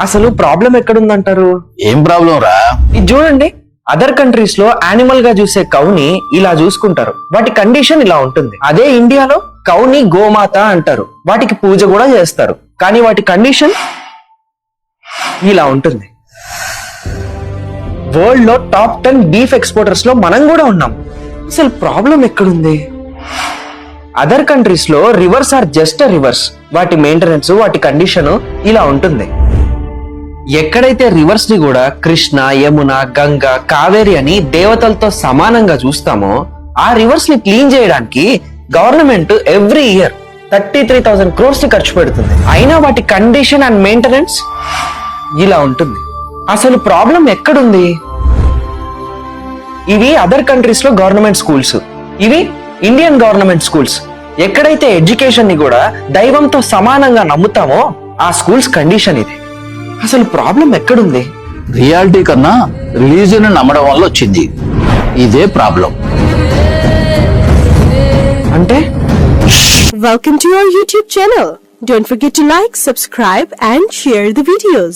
అసలు ప్రాబ్లం ఎక్కడుందంటారు? ఏం ప్రాబ్లం రా? ఇది చూడండి, అదర్ కంట్రీస్ లో యానిమల్ గా చూసే కౌని ఇలా చూసుకుంటారు, వాటి కండిషన్ ఇలా ఉంటుంది. అదే ఇండియాలో కౌని గోమాత అంటారు, వాటికి పూజ కూడా చేస్తారు, కానీ వాటి కండిషన్ ఇలా ఉంటుంది. వరల్డ్ లో టాప్ 10 బీఫ్ ఎక్స్పోర్టర్స్ లో మనం కూడా ఉన్నాం. అసలు ప్రాబ్లం ఎక్కడుంది? అదర్ కంట్రీస్ లో రివర్స్ ఆర్ జస్ట్ రివర్స్, వాటి మెయింటెనెన్స్, వాటి కండిషన్ ఇలా ఉంటుంది. ఎక్కడైతే రివర్స్ ని కూడా కృష్ణ, యమున, గంగ, కావేరి అని దేవతలతో సమానంగా చూస్తామో, ఆ రివర్స్ ని క్లీన్ చేయడానికి గవర్నమెంట్ ఎవ్రీ ఇయర్ 33,000 crores ని ఖర్చు పెడుతుంది. అయినా వాటి కండిషన్ అండ్ మెయింటెనెన్స్ ఇలా ఉంటుంది. అసలు ప్రాబ్లం ఎక్కడుంది? ఇవి అదర్ కంట్రీస్ లో గవర్నమెంట్ స్కూల్స్, ఇవి ఇండియన్ గవర్నమెంట్ స్కూల్స్. ఎక్కడైతే ఎడ్యుకేషన్ ని కూడా దైవంతో సమానంగా నమ్ముతామో ఆ స్కూల్స్ కండిషన్ ఇది. అసలు ప్రాబ్లం ఎక్కడుంది? రియాలిటీ కన్నా రిలీజియన్ నమ్మడం వల్ల వచ్చింది ఇదే ప్రాబ్లం. అంటే Welcome to our YouTube channel. Don't forget to like, subscribe and share the videos.